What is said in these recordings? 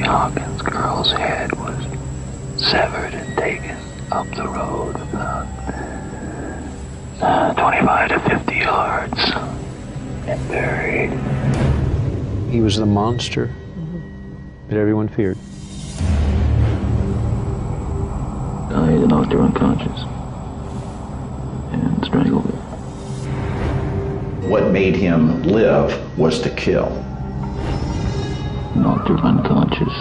Hawkins' girl's head was severed and taken up the road about 25 to 50 yards and buried. He was the monster that everyone feared. He knocked her unconscious and strangled her. What made him live was to kill. Knocked her unconscious,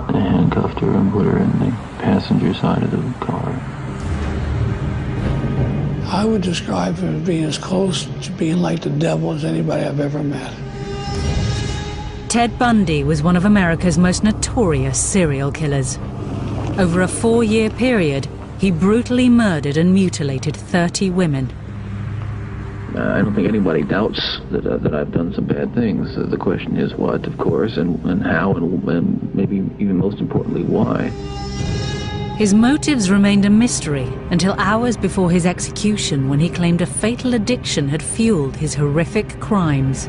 and handcuffed her and put her in the passenger side of the car. I would describe him as being as close to being like the devil as anybody I've ever met. Ted Bundy was one of America's most notorious serial killers. Over a 4-year period, he brutally murdered and mutilated 30 women. I don't think anybody doubts that I've done some bad things. The question is what, of course, and how, and maybe even most importantly, why. His motives remained a mystery until hours before his execution, when he claimed a fatal addiction had fueled his horrific crimes.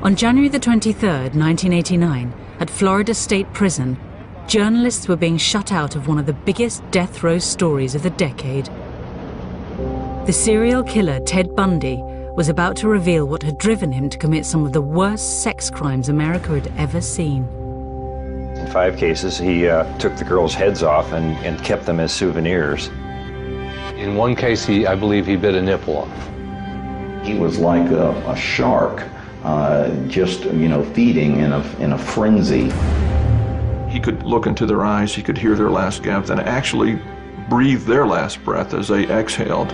On January the 23rd, 1989, at Florida State Prison, journalists were being shut out of one of the biggest death row stories of the decade. The serial killer Ted Bundy was about to reveal what had driven him to commit some of the worst sex crimes America had ever seen. In 5 cases, he took the girls' heads off and kept them as souvenirs. In one case, I believe he bit a nipple off. He was like a shark, just, feeding in a frenzy. He could look into their eyes, he could hear their last gasp, and actually breathe their last breath as they exhaled.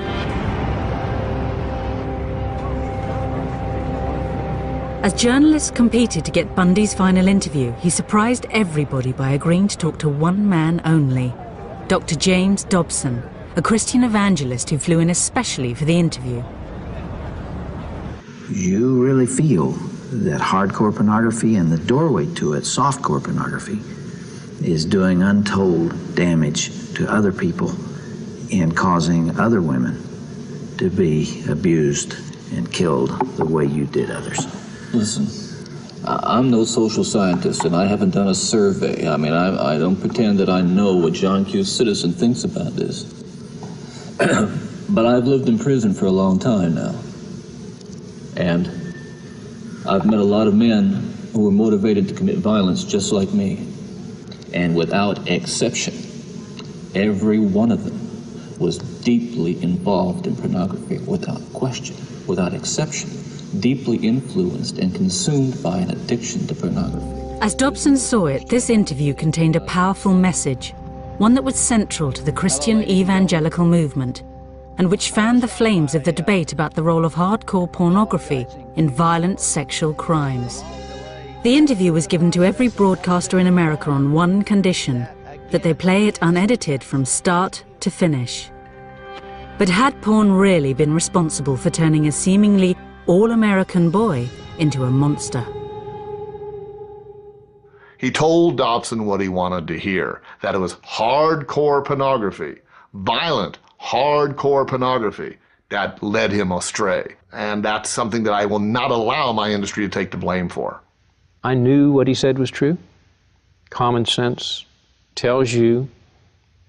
As journalists competed to get Bundy's final interview, he surprised everybody by agreeing to talk to one man only, Dr. James Dobson, a Christian evangelist who flew in especially for the interview. You really feel that hardcore pornography and the doorway to it, softcore pornography, is doing untold damage to other people and causing other women to be abused and killed the way you did others. Listen, I'm no social scientist, and I haven't done a survey. I mean, I don't pretend that I know what John Q. Citizen thinks about this. But I've lived in prison for a long time now. And I've met a lot of men who were motivated to commit violence just like me. And without exception, every one of them was deeply involved in pornography, without question, without exception, deeply influenced and consumed by an addiction to pornography. As Dobson saw it, this interview contained a powerful message, one that was central to the Christian evangelical movement, and which fanned the flames of the debate about the role of hardcore pornography in violent sexual crimes. The interview was given to every broadcaster in America on one condition, that they play it unedited from start to finish. But had porn really been responsible for turning a seemingly all-American boy into a monster? He told Dobson what he wanted to hear, that it was hardcore pornography, violent, hardcore pornography that led him astray. And that's something that I will not allow my industry to take the blame for. I knew what he said was true. Common sense tells you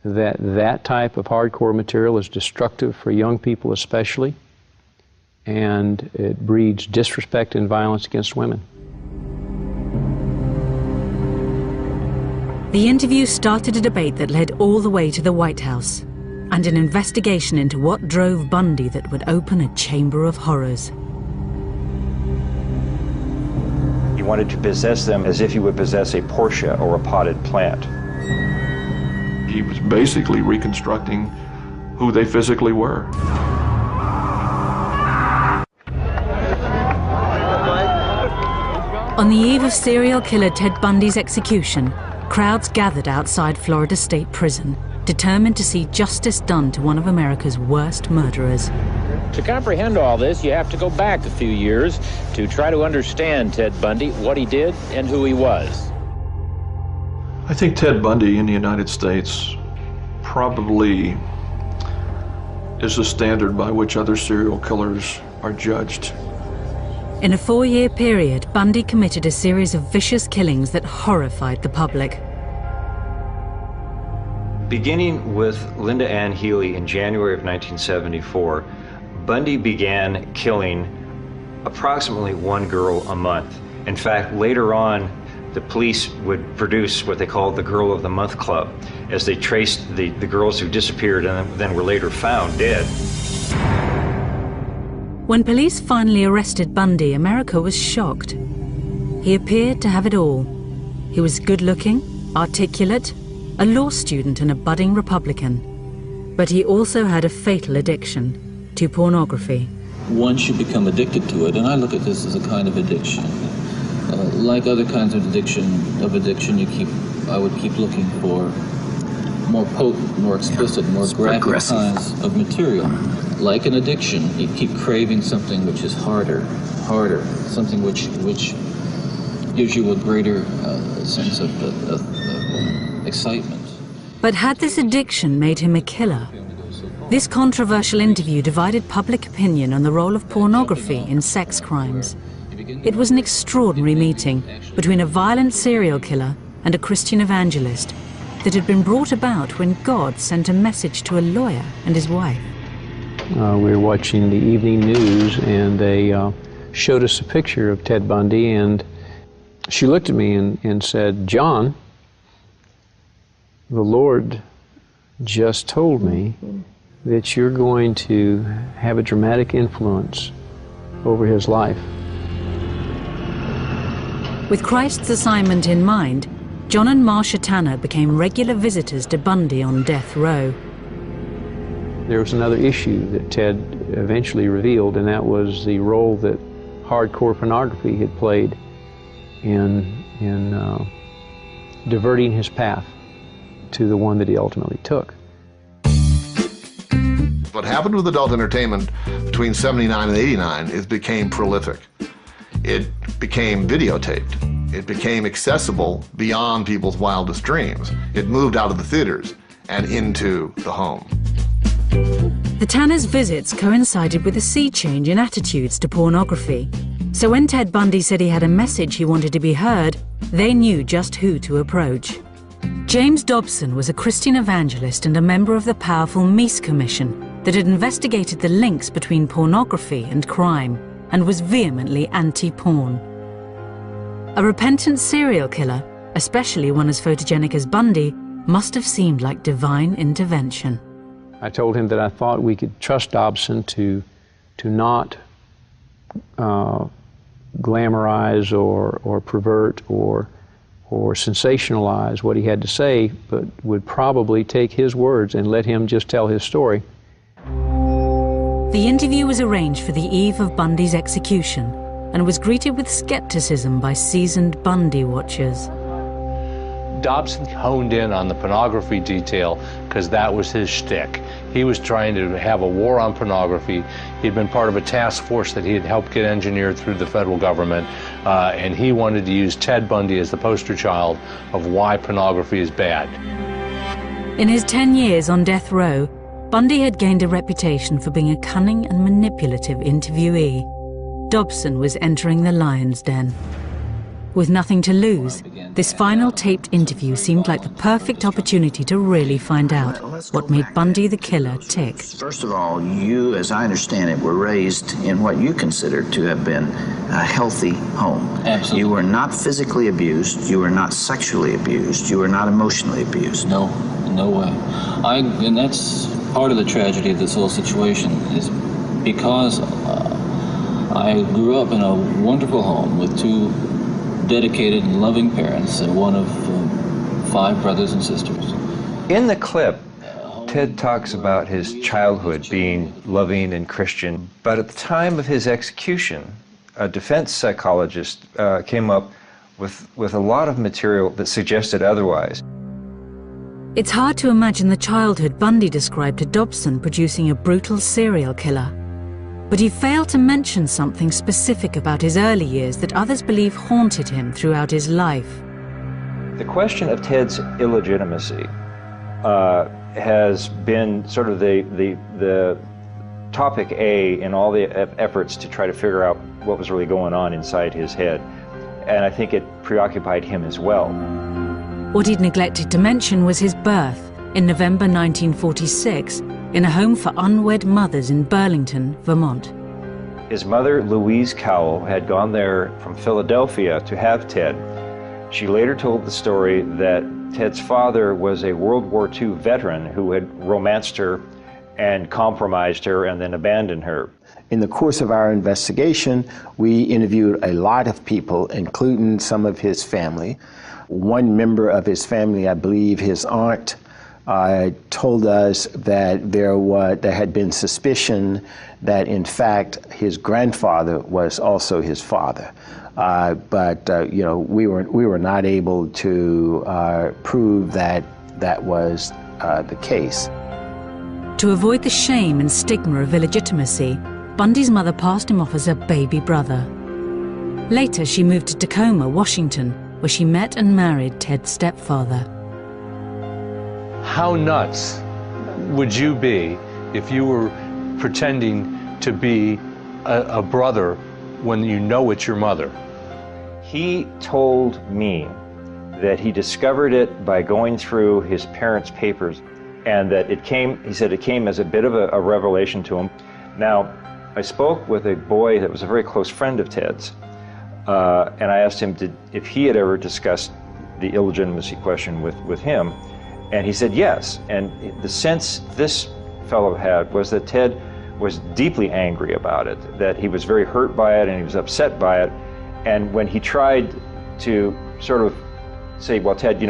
that that type of hardcore material is destructive for young people especially, and it breeds disrespect and violence against women. The interview started a debate that led all the way to the White House, and an investigation into what drove Bundy that would open a chamber of horrors. He wanted to possess them as if he would possess a Porsche or a potted plant. He was basically reconstructing who they physically were. On the eve of serial killer Ted Bundy's execution, crowds gathered outside Florida State Prison, determined to see justice done to one of America's worst murderers. To comprehend all this, you have to go back a few years to try to understand Ted Bundy, what he did, and who he was. I think Ted Bundy in the United States probably is the standard by which other serial killers are judged. In a 4-year period, Bundy committed a series of vicious killings that horrified the public. Beginning with Linda Ann Healy in January of 1974, Bundy began killing approximately 1 girl a month. In fact, later on, the police would produce what they called the Girl of the Month Club, as they traced the girls who disappeared and then were later found dead. When police finally arrested Bundy, America was shocked. He appeared to have it all. He was good-looking, articulate, a law student and a budding Republican. But he also had a fatal addiction to pornography. Once you become addicted to it, and I look at this as a kind of addiction, like other kinds of addiction, I would keep looking for more potent, more explicit, more graphic kinds of material. Like an addiction, you keep craving something which is harder, something which gives you a greater sense of excitement. But had this addiction made him a killer? This controversial interview divided public opinion on the role of pornography in sex crimes. It was an extraordinary meeting between a violent serial killer and a Christian evangelist that had been brought about when God sent a message to a lawyer and his wife. We were watching the evening news, and they showed us a picture of Ted Bundy, and she looked at me and said, "John, the Lord just told me that you're going to have a dramatic influence over his life." With Christ's assignment in mind, John and Marcia Tanner became regular visitors to Bundy on death row. There was another issue that Ted eventually revealed, and that was the role that hardcore pornography had played in diverting his path to the one that he ultimately took. What happened with adult entertainment between 79 and 89 is became prolific. It became videotaped. It became accessible beyond people's wildest dreams. It moved out of the theaters and into the home. The Tanners' visits coincided with a sea change in attitudes to pornography. So when Ted Bundy said he had a message he wanted to be heard, they knew just who to approach. James Dobson was a Christian evangelist and a member of the powerful Meese Commission that had investigated the links between pornography and crime and was vehemently anti-porn. A repentant serial killer, especially one as photogenic as Bundy, must have seemed like divine intervention. I told him that I thought we could trust Dobson to not glamorize or pervert or sensationalize what he had to say, but would probably take his words and let him just tell his story. The interview was arranged for the eve of Bundy's execution and was greeted with skepticism by seasoned Bundy watchers. Dobson honed in on the pornography detail because that was his shtick. He was trying to have a war on pornography. He'd been part of a task force that he had helped get engineered through the federal government, and he wanted to use Ted Bundy as the poster child of why pornography is bad. In his 10 years on death row, Bundy had gained a reputation for being a cunning and manipulative interviewee. Dobson was entering the lion's den. With nothing to lose, this final taped interview seemed like the perfect opportunity to really find out what made Bundy the killer tick. First of all, you, as I understand it, were raised in what you consider to have been a healthy home. Absolutely. You were not physically abused, you were not sexually abused, you were not emotionally abused. No way. And that's part of the tragedy of this whole situation, is because I grew up in a wonderful home with two dedicated and loving parents and one of 5 brothers and sisters. In the clip, Ted talks about his childhood being loving and Christian, but at the time of his execution, a defense psychologist came up with a lot of material that suggested otherwise. It's hard to imagine the childhood Bundy described to Dobson producing a brutal serial killer. But he failed to mention something specific about his early years that others believe haunted him throughout his life. The question of Ted's illegitimacy has been sort of the topic A in all the efforts to try to figure out what was really going on inside his head. And I think it preoccupied him as well. What he'd neglected to mention was his birth in November 1946 in a home for unwed mothers in Burlington, Vermont. His mother, Louise Cowell, had gone there from Philadelphia to have Ted. She later told the story that Ted's father was a World War II veteran who had romanced her and compromised her and then abandoned her. In the course of our investigation, we interviewed a lot of people, including some of his family. One member of his family, I believe his aunt, told us that there had been suspicion that in fact his grandfather was also his father. But we were not able to prove that that was the case. To avoid the shame and stigma of illegitimacy, Bundy's mother passed him off as her baby brother. Later, she moved to Tacoma, Washington, where she met and married Ted's stepfather. How nuts would you be if you were pretending to be a brother when you know it's your mother? He told me that he discovered it by going through his parents' papers, and that he said it came as a bit of a revelation to him. Now, I spoke with a boy that was a very close friend of Ted's, and I asked him if he had ever discussed the illegitimacy question with him, and he said yes. And the sense this fellow had was that Ted was deeply angry about it, that he was very hurt by it and he was upset by it. And when he tried to sort of say, well, Ted,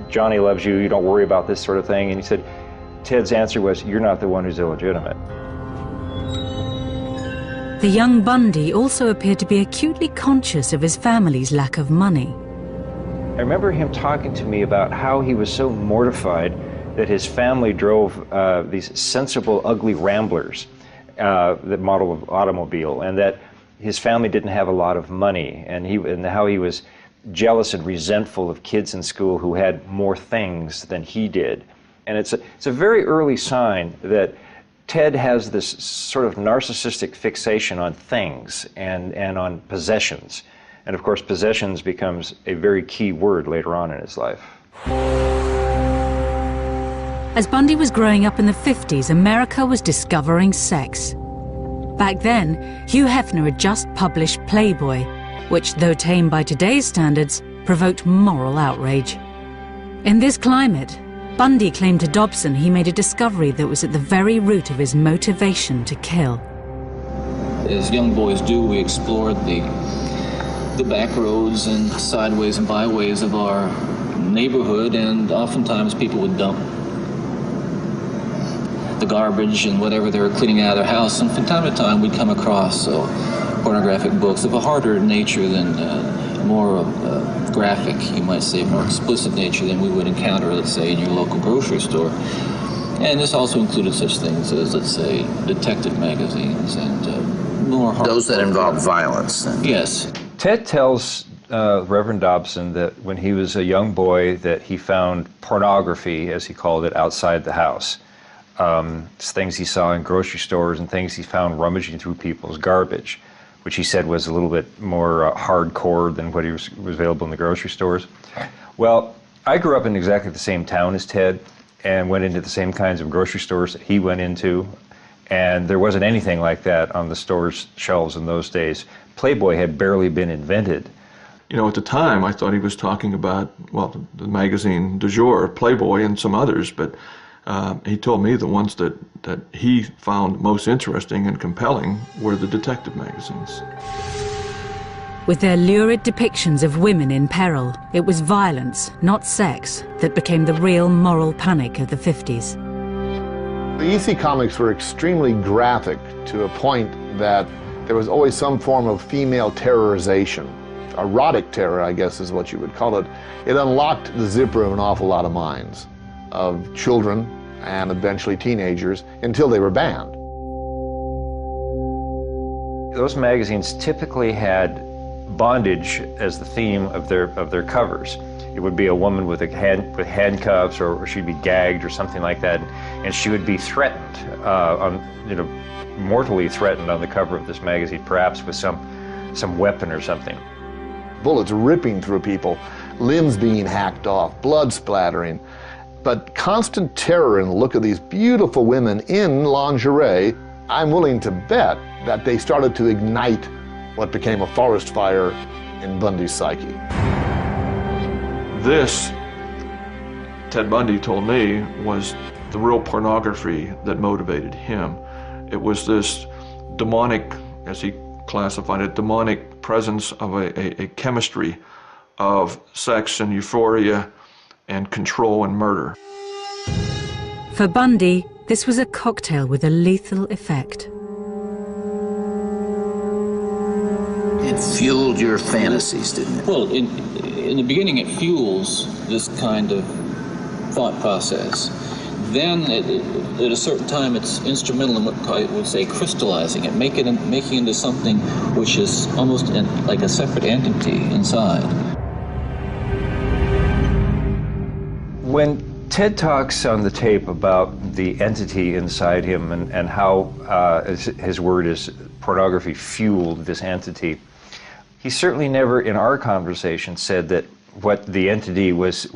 Johnny loves you, you don't worry about this sort of thing, and he said, Ted's answer was, you're not the one who's illegitimate. The young Bundy also appeared to be acutely conscious of his family's lack of money. I remember him talking to me about how he was so mortified that his family drove these sensible, ugly Ramblers, the model of automobile, and that his family didn't have a lot of money, and how he was jealous and resentful of kids in school who had more things than he did. And it's a very early sign that Ted has this sort of narcissistic fixation on things and on possessions. And of course, possessions becomes a very key word later on in his life. As Bundy was growing up in the 50s, America was discovering sex. Back then, Hugh Hefner had just published Playboy, which, though tame by today's standards, provoked moral outrage. In this climate, Bundy claimed to Dobson he made a discovery that was at the very root of his motivation to kill. As young boys do, we explored the back roads and sideways and byways of our neighborhood, and oftentimes people would dump the garbage and whatever they were cleaning out of their house, and from time to time we'd come across pornographic books of a harder nature than more graphic, you might say, more explicit nature than we would encounter, let's say, in your local grocery store. And this also included such things as, let's say, detective magazines and more those that involve violence. Yes. Ted tells Reverend Dobson that when he was a young boy that he found pornography, as he called it, outside the house. Things he saw in grocery stores and things he found rummaging through people's garbage, which he said was a little bit more hardcore than what was available in the grocery stores. Well, I grew up in exactly the same town as Ted and went into the same kinds of grocery stores that he went into, and there wasn't anything like that on the store's shelves in those days. Playboy had barely been invented. You know, at the time, I thought he was talking about, well, the magazine du jour, Playboy, and some others, but he told me the ones that he found most interesting and compelling were the detective magazines. With their lurid depictions of women in peril, it was violence, not sex, that became the real moral panic of the 50s. The EC comics were extremely graphic to a point that there was always some form of female terrorization. Erotic terror, I guess is what you would call it. It unlocked the zipper of an awful lot of minds, of children and eventually teenagers, until they were banned. Those magazines typically had bondage as the theme of their covers. It would be a woman with with handcuffs, or she'd be gagged or something like that, and she would be threatened, mortally threatened on the cover of this magazine, perhaps with some weapon or something. Bullets ripping through people, limbs being hacked off, blood splattering. But constant terror in the look of these beautiful women in lingerie, I'm willing to bet that they started to ignite what became a forest fire in Bundy's psyche. This, Ted Bundy told me, was the real pornography that motivated him. It was this demonic, as he classified it, demonic presence of a chemistry of sex and euphoria and control and murder. For Bundy, this was a cocktail with a lethal effect. It fueled your fantasies, didn't it? Well, in the beginning, it fuels this kind of thought process. Then, at a certain time, it's instrumental in what I would say crystallizing it, making it into something which is almost like a separate entity inside. When Ted talks on the tape about the entity inside him and how, his word is, pornography fueled this entity, he certainly never in our conversation said that what the entity was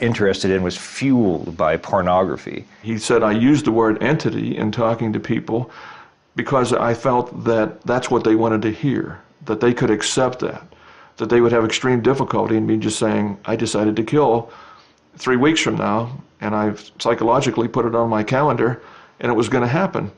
interested in was fueled by pornography. He said, I used the word entity in talking to people because I felt that that's what they wanted to hear, that they could accept that they would have extreme difficulty in me just saying, I decided to kill 3 weeks from now, and I've psychologically put it on my calendar, and it was going to happen.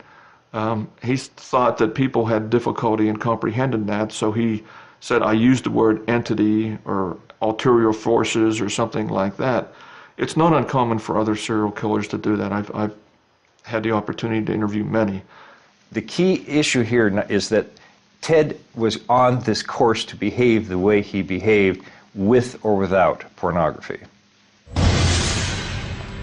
He thought that people had difficulty in comprehending that, so he said, I used the word entity or ulterior forces or something like that. It's not uncommon for other serial killers to do that. I've had the opportunity to interview many. The key issue here is that Ted was on this course to behave the way he behaved with or without pornography.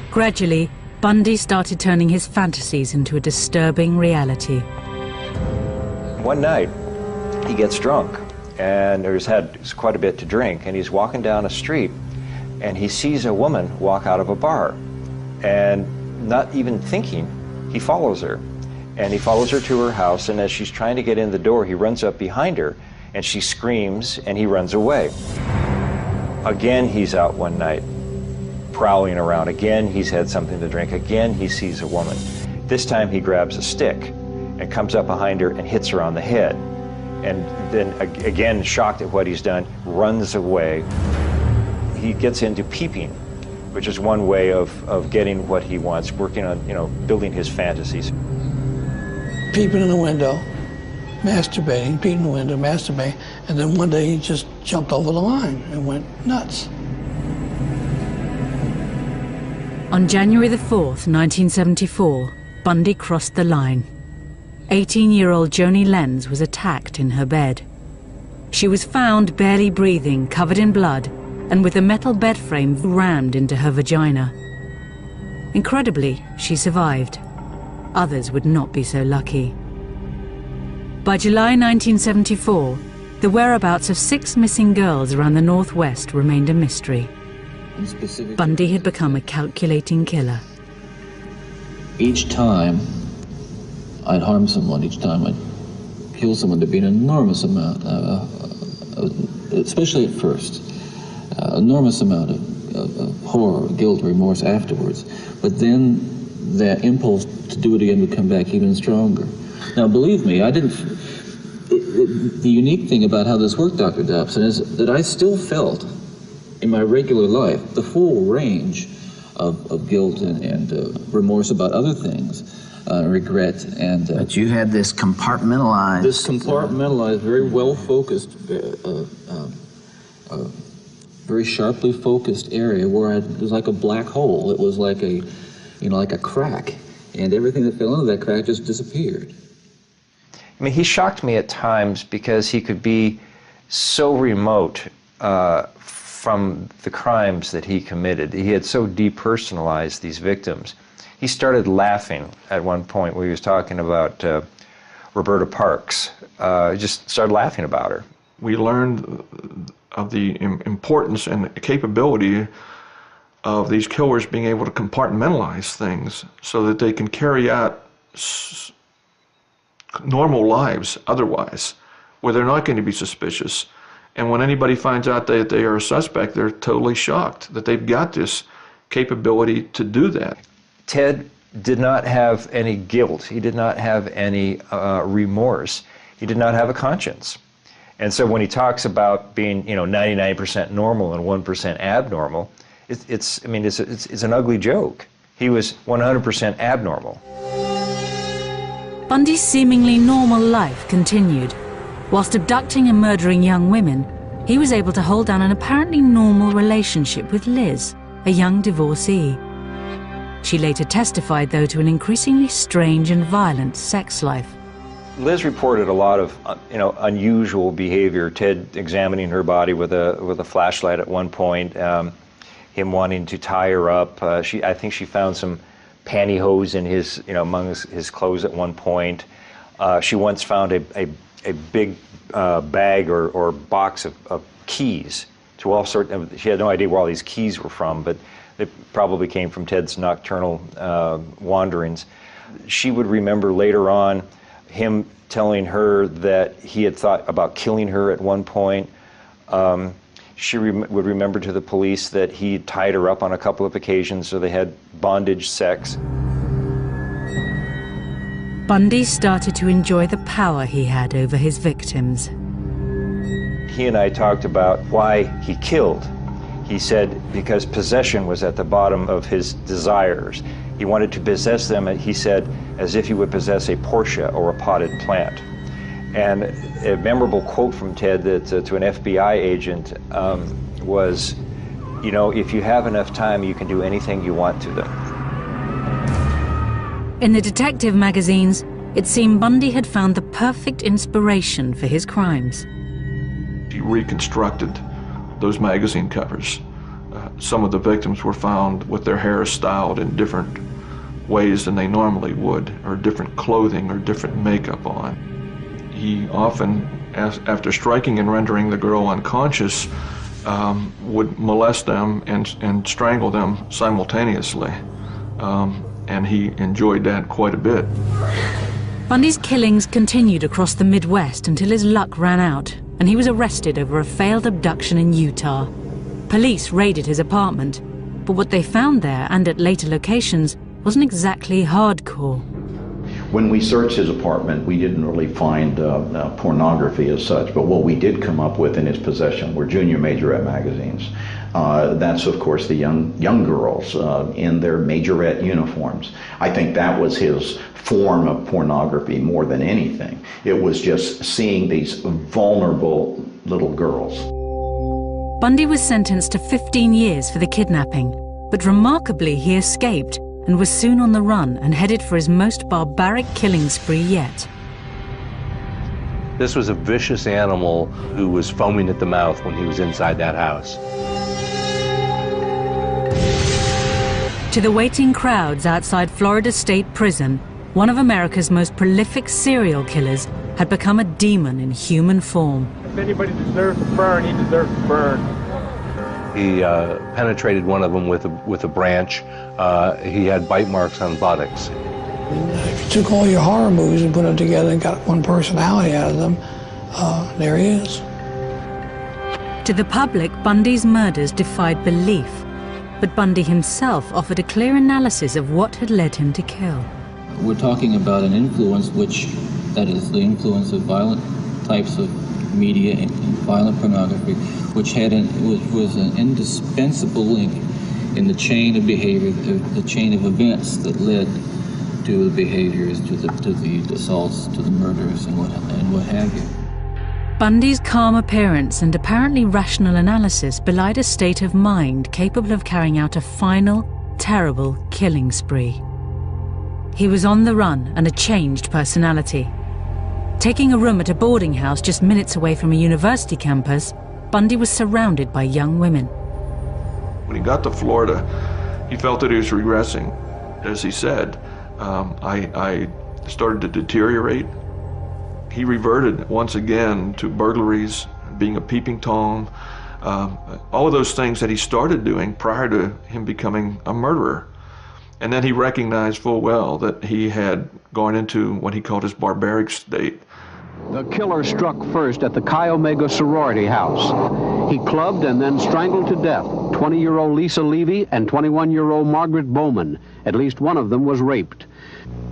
Gradually, Bundy started turning his fantasies into a disturbing reality. One night, he gets drunk, and he's had quite a bit to drink, and he's walking down a street, and he sees a woman walk out of a bar, and not even thinking, he follows her. And he follows her to her house, and as she's trying to get in the door, he runs up behind her, and she screams, and he runs away. Again, he's out one night, prowling around. Again, he's had something to drink. Again, he sees a woman. This time, he grabs a stick and comes up behind her and hits her on the head. And then, again, shocked at what he's done, runs away. He gets into peeping, which is one way of getting what he wants, working on, building his fantasies. Peeping in the window, masturbating, peeping in the window, masturbating, and then one day he just jumped over the line and went nuts. On January the 4th, 1974, Bundy crossed the line. 18-year-old Joni Lenz was attacked in her bed. She was found barely breathing, covered in blood, and with a metal bed frame rammed into her vagina. Incredibly, she survived. Others would not be so lucky. By July 1974, the whereabouts of 6 missing girls around the Northwest remained a mystery. Bundy had become a calculating killer. Each time I'd harm someone, each time I'd kill someone, there'd be an enormous amount, especially at first, enormous amount of horror, guilt, remorse afterwards. But then that impulse to do it again would come back even stronger. Now, believe me, the unique thing about how this worked, Dr. Dobson, is that I still felt in my regular life the full range of guilt and remorse about other things, regret and... but you had this compartmentalized... This compartmentalized, very well-focused, very sharply focused area where it was like a black hole. It was like a, like a crack, and everything that fell into that crack just disappeared. I mean, he shocked me at times because he could be so remote from the crimes that he committed. He had so depersonalized these victims. He started laughing at one point when he was talking about Roberta Parks. He just started laughing about her. we learned of the importance and capability of these killers being able to compartmentalize things so that they can carry out normal lives otherwise, where they're not going to be suspicious. And when anybody finds out that they are a suspect, they're totally shocked that they've got this capability to do that. Ted did not have any guilt. He did not have any remorse. He did not have a conscience. And so when he talks about being, 99% normal and 1% abnormal, it's an ugly joke. He was 100% abnormal. Bundy's seemingly normal life continued. Whilst abducting and murdering young women, he was able to hold down an apparently normal relationship with Liz, a young divorcee. She later testified, though, to an increasingly strange and violent sex life. Liz reported a lot of, unusual behavior. Ted examining her body with a flashlight at one point, him wanting to tie her up. I think she found some pantyhose in his, among his clothes at one point. She once found a big bag or box of keys to all sorts. She had no idea where all these keys were from, but they probably came from Ted's nocturnal wanderings. She would remember later on him telling her that he had thought about killing her at one point. She would remember to the police that he tied her up on a couple of occasions, so they had bondage sex. Bundy started to enjoy the power he had over his victims. He and I talked about why he killed. He said because possession was at the bottom of his desires. He wanted to possess them, he said, as if he would possess a Porsche or a potted plant. And a memorable quote from Ted that, to an FBI agent was, if you have enough time, you can do anything you want to them. In the detective magazines, it seemed Bundy had found the perfect inspiration for his crimes. He reconstructed those magazine covers. Some of the victims were found with their hair styled in different ways than they normally would, or different clothing or different makeup on. He often, after striking and rendering the girl unconscious, would molest them and strangle them simultaneously. And he enjoyed that quite a bit. Bundy's killings continued across the Midwest until his luck ran out, and he was arrested over a failed abduction in Utah. Police raided his apartment, but what they found there and at later locations wasn't exactly hardcore. When we searched his apartment, we didn't really find pornography as such, but what we did come up with in his possession were junior majorette magazines. That's, of course, the young girls in their majorette uniforms. I think that was his form of pornography more than anything. It was just seeing these vulnerable little girls. Bundy was sentenced to 15 years for the kidnapping, but remarkably he escaped and was soon on the run and headed for his most barbaric killing spree yet. This was a vicious animal who was foaming at the mouth when he was inside that house. To the waiting crowds outside Florida State Prison, one of America's most prolific serial killers had become a demon in human form. If anybody deserves to burn, he deserves to burn. He penetrated one of them with a branch. He had bite marks on buttocks. If you took all your horror movies and put them together and got one personality out of them, there he is. To the public, Bundy's murders defied belief, but Bundy himself offered a clear analysis of what had led him to kill. We're talking about an influence that is the influence of violent types of media and violent pornography, which was an indispensable link in the chain of behavior, the chain of events that led to the behaviors, to the assaults, to the murders, and what have you. Bundy's calm appearance and apparently rational analysis belied a state of mind capable of carrying out a final, terrible killing spree. He was on the run and a changed personality. Taking a room at a boarding house just minutes away from a university campus, Bundy was surrounded by young women. When he got to Florida, he felt that he was regressing. As he said, I started to deteriorate. He reverted once again to burglaries, being a peeping Tom, all of those things that he started doing prior to him becoming a murderer. And then he recognized full well that he had gone into what he called his barbaric state. The killer struck first at the Chi Omega sorority house. He clubbed and then strangled to death 20-year-old Lisa Levy and 21-year-old Margaret Bowman. At least one of them was raped.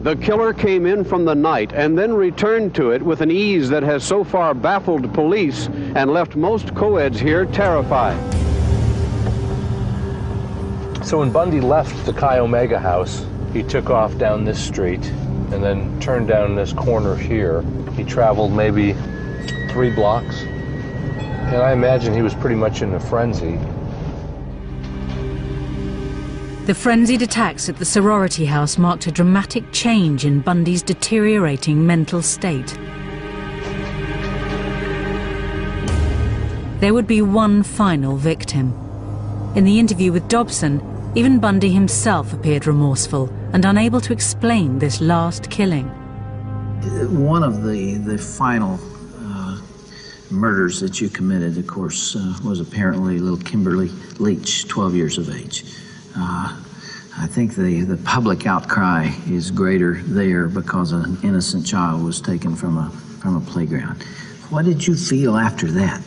The killer came in from the night and then returned to it with an ease that has so far baffled police and left most co-eds here terrified. So when Bundy left the Chi Omega house, he took off down this street and then turned down this corner here. He traveled maybe 3 blocks. And I imagine he was pretty much in a frenzy. The frenzied attacks at the sorority house marked a dramatic change in Bundy's deteriorating mental state. There would be one final victim. In the interview with Dobson, even Bundy himself appeared remorseful and unable to explain this last killing. One of the final murders that you committed, of course, was apparently little Kimberly Leach, 12 years of age. I think the public outcry is greater there because an innocent child was taken from a playground. What did you feel after that?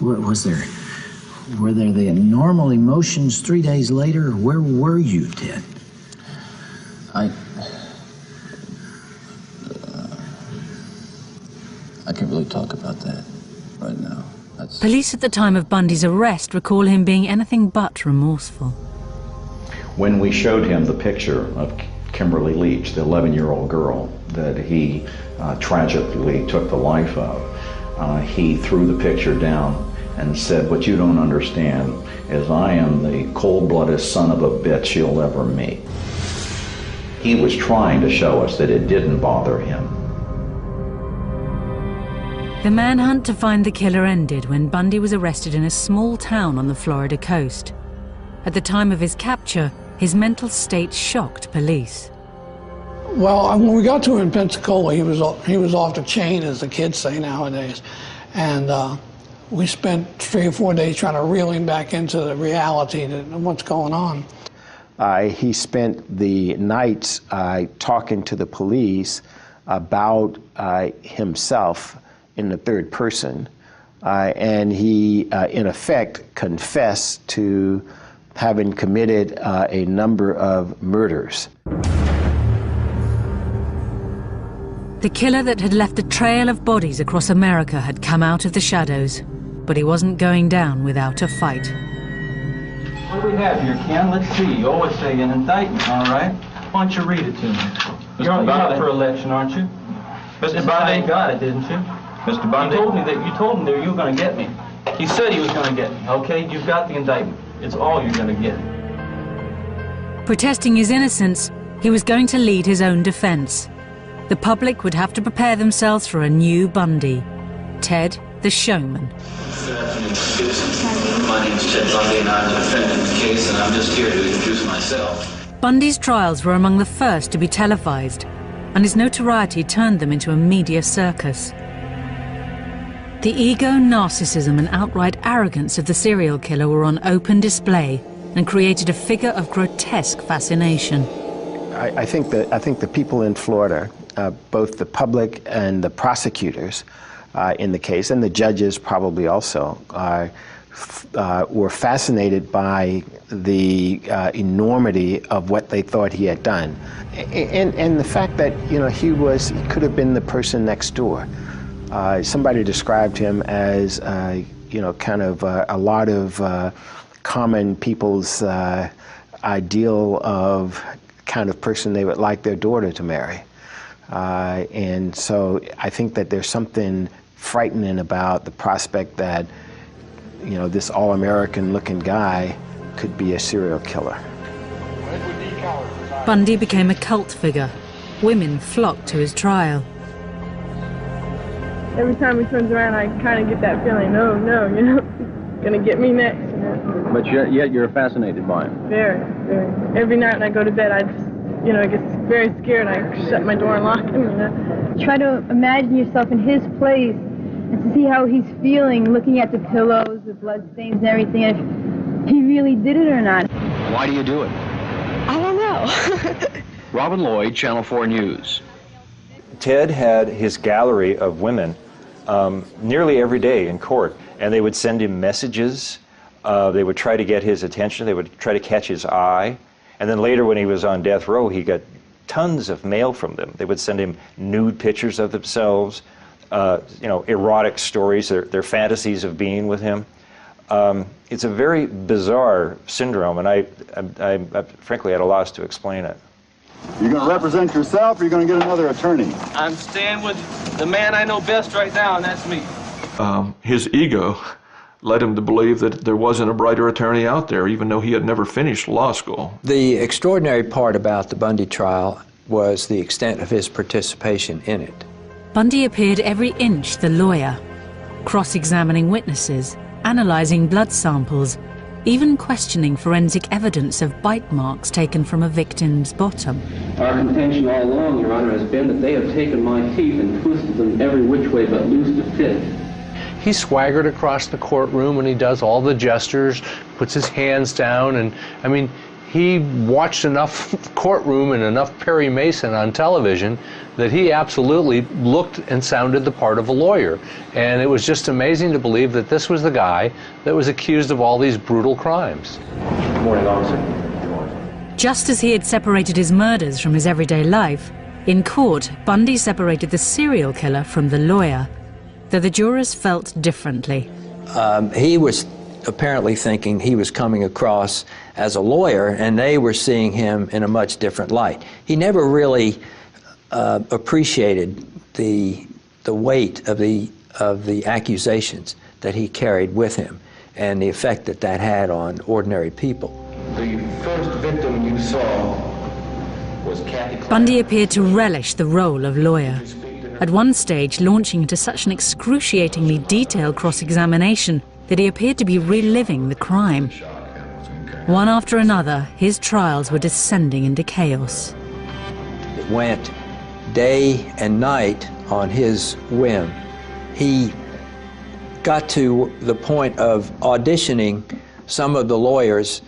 Were there the normal emotions 3 days later? Where were you, Ted? I can't really talk about that right now. Police at the time of Bundy's arrest recall him being anything but remorseful. When we showed him the picture of Kimberly Leach, the 11-year-old girl that he tragically took the life of, he threw the picture down and said, "What you don't understand is I am the cold-blooded son of a bitch you'll ever meet." He was trying to show us that it didn't bother him. The manhunt to find the killer ended when Bundy was arrested in a small town on the Florida coast. At the time of his capture, his mental state shocked police. Well, when we got to him in Pensacola, he was off the chain, as the kids say nowadays. And we spent 3 or 4 days trying to reel him back into the reality of what's going on. He spent the nights talking to the police about himself in the third person, and he, in effect, confessed to having committed a number of murders. The killer that had left a trail of bodies across America had come out of the shadows, but he wasn't going down without a fight. What do we have here, Ken? Let's see. You always say an indictment, all right? Why don't you read it to me? You're up for election, aren't you? Mr. Bundy? You got it, didn't you? Mr. Bundy? You told me that you were going to get me. He said he was going to get me, okay? You've got the indictment. It's all you're going to get. Protesting his innocence, he was going to lead his own defense. The public would have to prepare themselves for a new Bundy. Ted, the showman. Good afternoon, citizens. My name is Ted Bundy, and I'm the defendant in the case, and I'm just here to introduce myself. Bundy's trials were among the first to be televised, and his notoriety turned them into a media circus. The ego, narcissism, and outright arrogance of the serial killer were on open display and created a figure of grotesque fascination. I think the people in Florida, both the public and the prosecutors in the case, and the judges probably also, were fascinated by the enormity of what they thought he had done, and the fact that he could have been the person next door. Somebody described him as kind of a lot of common people's ideal of kind of person they would like their daughter to marry. And so I think that there's something frightening about the prospect that, this all-American looking guy could be a serial killer. Bundy became a cult figure. Women flocked to his trial. Every time he turns around, I kind of get that feeling, no, gonna get me next. But yet you're fascinated by him. Very, very. Every night when I go to bed, I just, I get very scared. I shut my door and lock him, Try to imagine yourself in his place and to see how he's feeling, looking at the pillows, the blood stains and everything, if he really did it or not. Why do you do it? I don't know. Robin Lloyd, Channel 4 News. Ted had his gallery of women nearly every day in court, and they would send him messages. They would try to get his attention. They would try to catch his eye. And then later when he was on death row, he got tons of mail from them. They would send him nude pictures of themselves, erotic stories, their fantasies of being with him. It's a very bizarre syndrome, and I frankly at a loss to explain it. You're going to represent yourself, or you're going to get another attorney? I'm staying with the man I know best right now, and that's me. His ego led him to believe that there wasn't a brighter attorney out there, even though he had never finished law school. The extraordinary part about the Bundy trial was the extent of his participation in it. Bundy appeared every inch the lawyer, cross-examining witnesses, analysing blood samples, even questioning forensic evidence of bite marks taken from a victim's bottom. Our contention all along, Your Honor, has been that they have taken my teeth and twisted them every which way but loose to fit. He swaggered across the courtroom and he does all the gestures, puts his hands down, and I mean, he watched enough courtroom and enough Perry Mason on television that he absolutely looked and sounded the part of a lawyer. And it was just amazing to believe that this was the guy that was accused of all these brutal crimes. Good morning, officer. Just as he had separated his murders from his everyday life, in court, Bundy separated the serial killer from the lawyer, though the jurors felt differently. He was apparently thinking he was coming across as a lawyer, and they were seeing him in a much different light. He never really appreciated the weight of the accusations that he carried with him and the effect that that had on ordinary people. The first victim you saw was Kathy Clark. Bundy appeared to relish the role of lawyer, at one stage launching into such an excruciatingly detailed cross-examination that he appeared to be reliving the crime. One after another, his trials were descending into chaos. It went day and night on his whim. He got to the point of auditioning some of the lawyers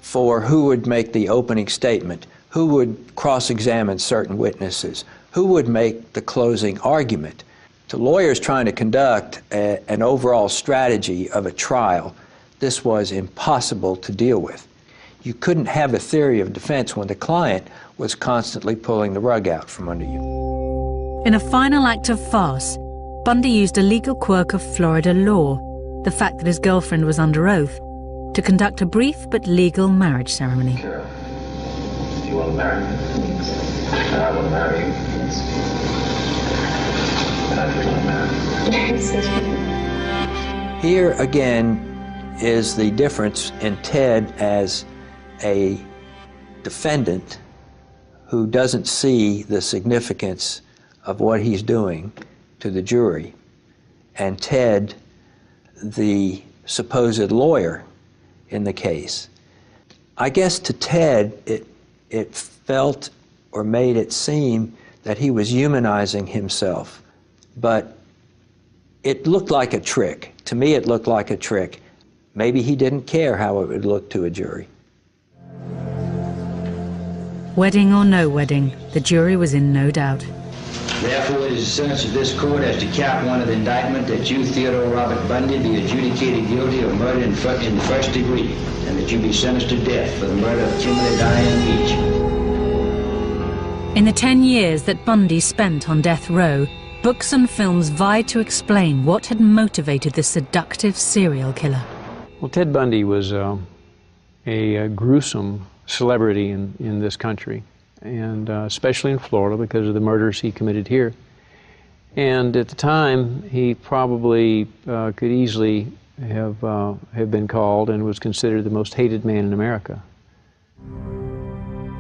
for who would make the opening statement, who would cross-examine certain witnesses, who would make the closing argument. To lawyers trying to conduct an overall strategy of a trial, this was impossible to deal with. You couldn't have a theory of defense when the client was constantly pulling the rug out from under you. In a final act of farce, Bundy used a legal quirk of Florida law, the fact that his girlfriend was under oath, to conduct a brief but legal marriage ceremony. Do you want to marry me? And I want to marry you. And I do want to marry you. Here again is the difference in Ted as a defendant who doesn't see the significance of what he's doing to the jury, and Ted, the supposed lawyer in the case. I guess to Ted, it felt or made it seem that he was humanizing himself, but it looked like a trick. To me, it looked like a trick. Maybe he didn't care how it would look to a jury. Wedding or no wedding, the jury was in no doubt. Therefore, it is the sentence of this court as to count one of the indictment that you, Theodore Robert Bundy, be adjudicated guilty of murder in the first degree, and that you be sentenced to death for the murder of Kimberly Diane each. In the 10 years that Bundy spent on death row, books and films vied to explain what had motivated the seductive serial killer. Well, Ted Bundy was a gruesome celebrity in this country, and especially in Florida because of the murders he committed here. And at the time, he probably could easily have been called and was considered the most hated man in America.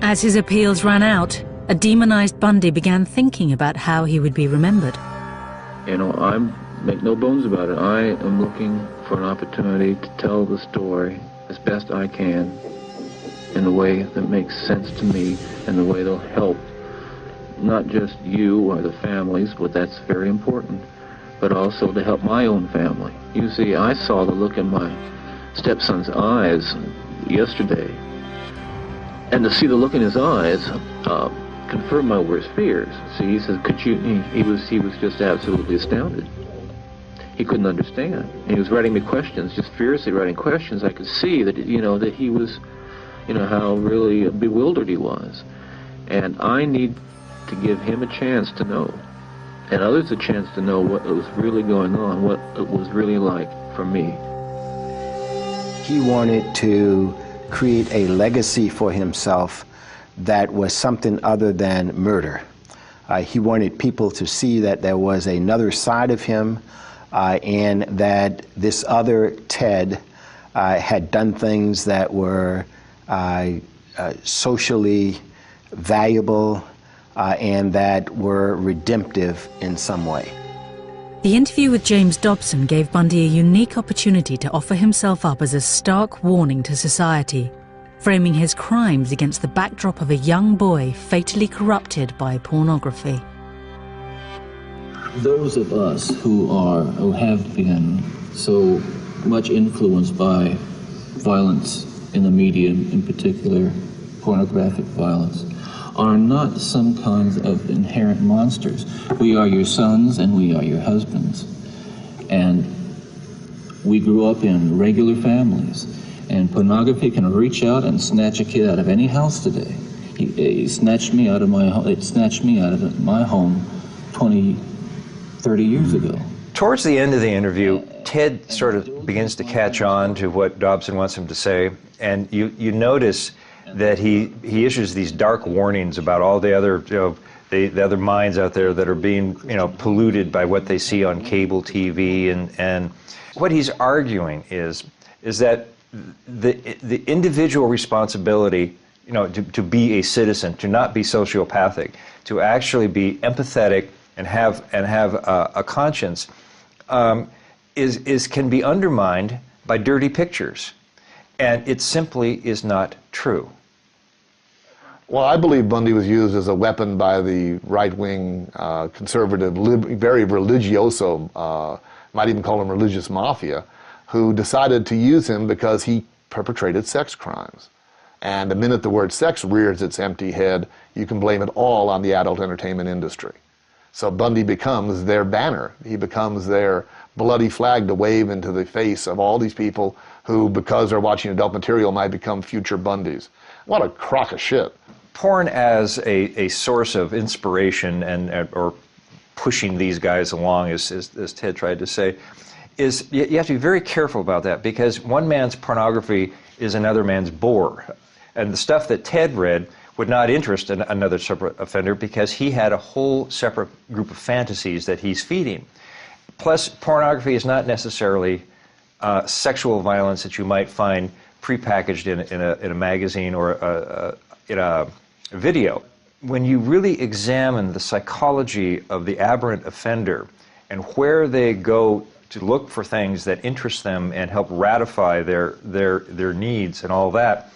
As his appeals ran out, a demonized Bundy began thinking about how he would be remembered. You know, make no bones about it. I am looking for an opportunity to tell the story as best I can in a way that makes sense to me and the way that'll help not just you or the families, but that's very important, but also to help my own family. You see, I saw the look in my stepson's eyes yesterday, and to see the look in his eyes confirmed my worst fears. See, he said, "Could you?" He was just absolutely astounded. He couldn't understand. He was writing me questions, just furiously writing questions. I could see that that he was, how really bewildered he was, and I need to give him a chance to know, and others a chance to know what was really going on, what it was really like for me. He wanted to create a legacy for himself that was something other than murder. He wanted people to see that there was another side of him, and that this other Ted had done things that were socially valuable and that were redemptive in some way. The interview with James Dobson gave Bundy a unique opportunity to offer himself up as a stark warning to society, framing his crimes against the backdrop of a young boy fatally corrupted by pornography. Those of us who have been so much influenced by violence in the media, in particular pornographic violence, are not some kinds of inherent monsters. We are your sons and we are your husbands. And we grew up in regular families. And pornography can reach out and snatch a kid out of any house today. It snatched me out of my home 20, 30 years ago. Towards the end of the interview, Ted sort of begins to catch on to what Dobson wants him to say, and you notice that he issues these dark warnings about all the other the other minds out there that are being polluted by what they see on cable TV, and what he's arguing is that the individual responsibility, to be a citizen, to not be sociopathic, to actually be empathetic and have a conscience, can be undermined by dirty pictures, and it simply is not true. Well, I believe Bundy was used as a weapon by the right-wing, conservative, very religioso, might even call him religious mafia, who decided to use him because he perpetrated sex crimes. And the minute the word sex rears its empty head, you can blame it all on the adult entertainment industry. So Bundy becomes their banner. He becomes their bloody flag to wave into the face of all these people who, because they're watching adult material, might become future Bundys. What a crock of shit. Porn as a source of inspiration or pushing these guys along, as Ted tried to say, is you have to be very careful about that, because one man's pornography is another man's bore. And the stuff that Ted read would not interest another separate offender because he had a whole separate group of fantasies that he's feeding. Plus, pornography is not necessarily sexual violence that you might find prepackaged in a magazine or in a video. When you really examine the psychology of the aberrant offender and where they go to look for things that interest them and help ratify their needs and all that,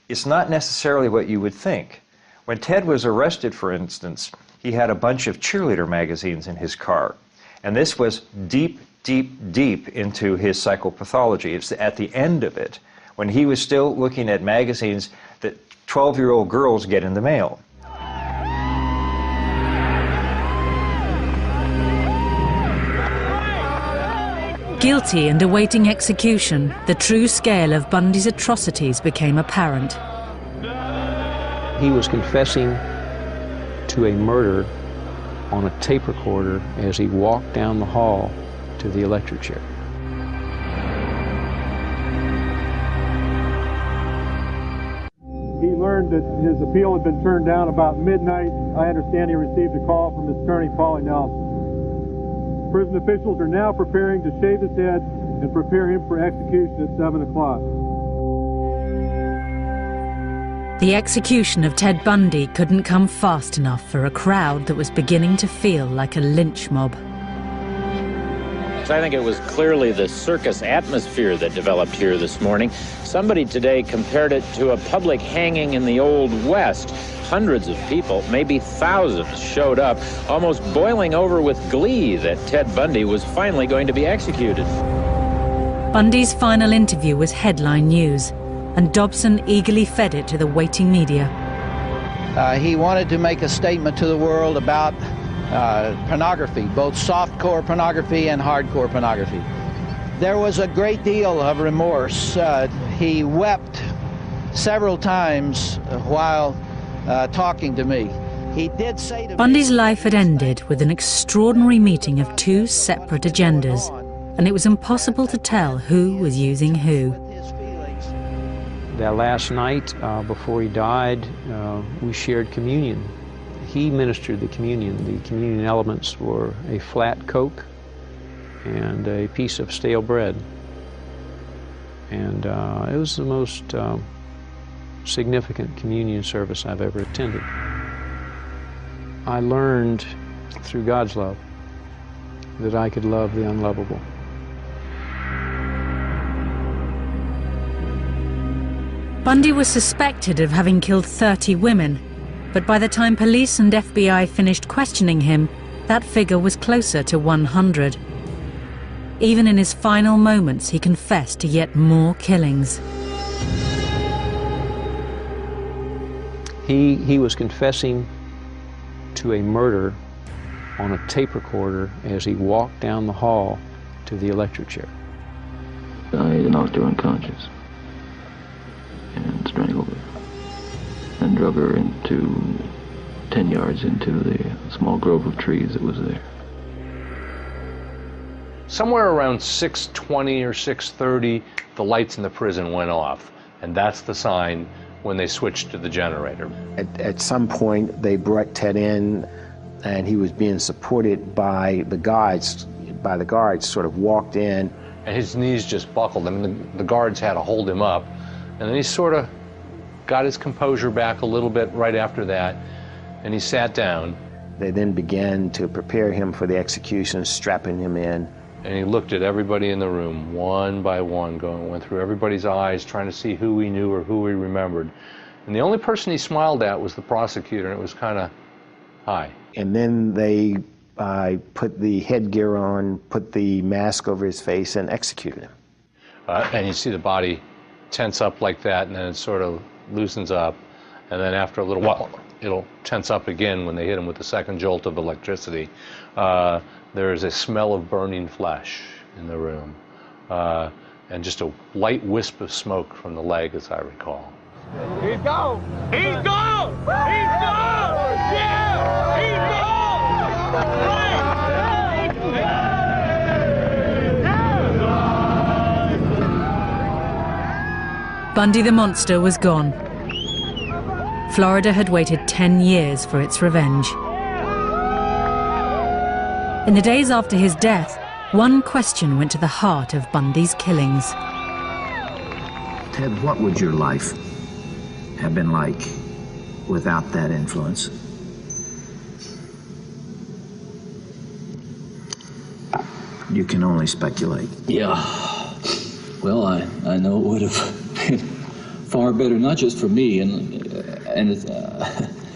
it's not necessarily what you would think. When Ted was arrested, for instance, he had a bunch of cheerleader magazines in his car. And this was deep, deep, deep into his psychopathology. It's at the end of it, when he was still looking at magazines that 12-year-old girls get in the mail. Guilty and awaiting execution, the true scale of Bundy's atrocities became apparent. He was confessing to a murder on a tape recorder as he walked down the hall to the electric chair. He learned that his appeal had been turned down about midnight. I understand he received a call from his attorney, Paulie Nelson. Prison officials are now preparing to shave his head and prepare him for execution at 7 o'clock. The execution of Ted Bundy couldn't come fast enough for a crowd that was beginning to feel like a lynch mob. I think it was clearly the circus atmosphere that developed here this morning. Somebody today compared it to a public hanging in the Old West. Hundreds of people, maybe thousands, showed up, almost boiling over with glee that Ted Bundy was finally going to be executed. Bundy's final interview was headline news, and Dobson eagerly fed it to the waiting media. He wanted to make a statement to the world about pornography, both softcore pornography and hardcore pornography. There was a great deal of remorse. He wept several times while talking to me. He did say to Bundy's life had ended with an extraordinary meeting of two separate agendas, and it was impossible to tell who was using who. That last night, before he died, we shared communion. He ministered the communion. The communion elements were a flat Coke and a piece of stale bread. And it was the most significant communion service I've ever attended. I learned through God's love that I could love the unlovable. Bundy was suspected of having killed 30 women, but by the time police and FBI finished questioning him, that figure was closer to 100. Even in his final moments, he confessed to yet more killings. He was confessing to a murder on a tape recorder as he walked down the hall to the electric chair. I knocked her unconscious and strangled her and drug her into 10 yards into the small grove of trees that was there. Somewhere around 6:20 or 6:30, the lights in the prison went off, and that's the sign when they switched to the generator. At some point, they brought Ted in, and he was being supported by the guards. Sort of walked in. And his knees just buckled. I mean, the guards had to hold him up. And then he sort of got his composure back a little bit right after that, and he sat down. They then began to prepare him for the execution, strapping him in. And he looked at everybody in the room, one by one, went through everybody's eyes, trying to see who he knew or who he remembered. And the only person he smiled at was the prosecutor, and it was kind of, hi. And then they put the headgear on, put the mask over his face, and executed him. And you see the body tense up like that, and then it sort of loosens up. And then after a little while, it'll tense up again when they hit him with the second jolt of electricity. There is a smell of burning flesh in the room, and just a light wisp of smoke from the leg, as I recall. He's gone! He's gone! He's gone! Yeah! He's gone! Bundy the monster was gone. Florida had waited 10 years for its revenge. In the days after his death, one question went to the heart of Bundy's killings. Ted, what would your life have been like without that influence? You can only speculate. Yeah. Well, I know it would have been far better, not just for me, and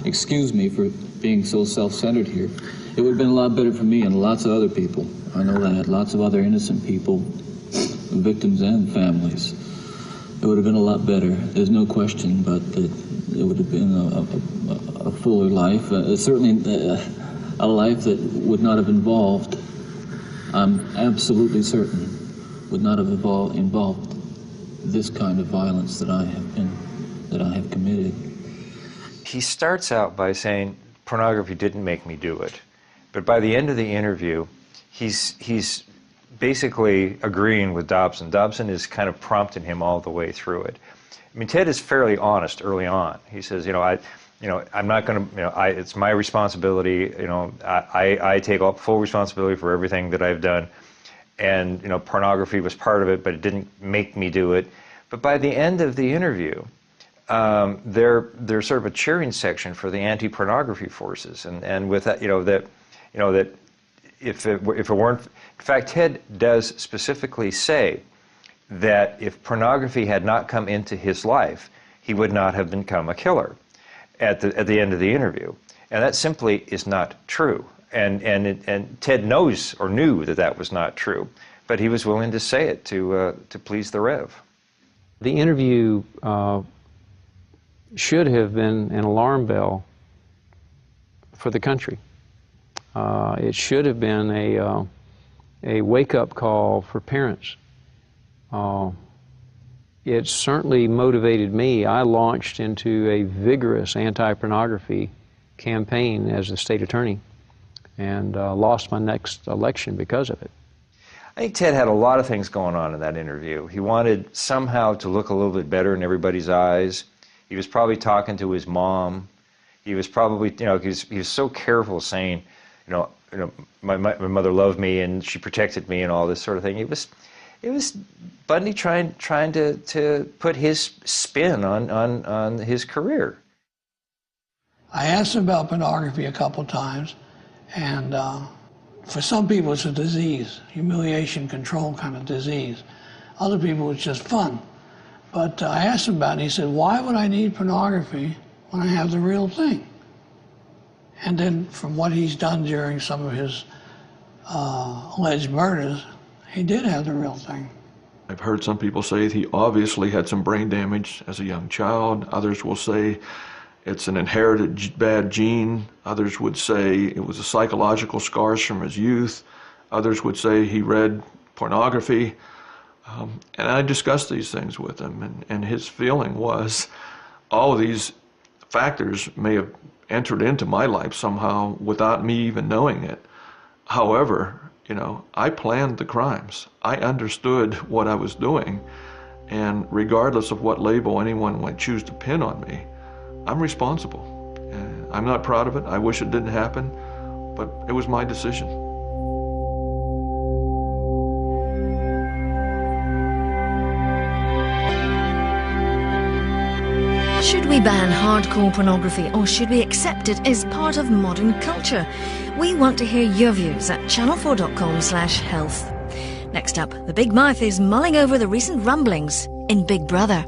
excuse me for being so self-centered here. It would have been a lot better for me and lots of other people. I know that. Lots of other innocent people, victims and families. It would have been a lot better. There's no question, but it would have been a fuller life. Certainly a life that would not have involved, I'm absolutely certain, would not have involved this kind of violence that I have committed. He starts out by saying, pornography didn't make me do it. But by the end of the interview, he's basically agreeing with Dobson. Dobson is kind of prompting him all the way through it. I mean, Ted is fairly honest early on. He says, I'm not going to, it's my responsibility. I take full responsibility for everything that I've done. And, pornography was part of it, but it didn't make me do it. But by the end of the interview, there's sort of a cheering section for the anti-pornography forces, and with that, that if it weren't, in fact, Ted does specifically say that if pornography had not come into his life, he would not have become a killer at the end of the interview. And that simply is not true. And Ted knows or knew that that was not true, but he was willing to say it to please the Rev. The interview should have been an alarm bell for the country. It should have been a wake-up call for parents. It certainly motivated me. I launched into a vigorous anti-pornography campaign as the state attorney and lost my next election because of it. I think Ted had a lot of things going on in that interview. He wanted somehow to look a little bit better in everybody's eyes. He was probably talking to his mom. He was probably, he was so careful saying, my mother loved me and she protected me and all this sort of thing. It was Bundy trying to put his spin on his career. I asked him about pornography a couple times, and for some people it's a disease, humiliation, control kind of disease. Other people it's just fun. But I asked him about it, and he said, why would I need pornography when I have the real thing? And then from what he's done during some of his alleged murders, he did have the real thing. I've heard some people say he obviously had some brain damage as a young child. Others will say it's an inherited bad gene. Others would say it was a psychological scars from his youth. Others would say he read pornography. And I discussed these things with him, and his feeling was all of these factors may have entered into my life somehow without me even knowing it. However, I planned the crimes. I understood what I was doing, and regardless of what label anyone might choose to pin on me, I'm responsible. I'm not proud of it. I wish it didn't happen, but it was my decision. Should we ban hardcore pornography, or should we accept it as part of modern culture? We want to hear your views at channel4.com/health. Next up, the Big Mouth is mulling over the recent rumblings in Big Brother.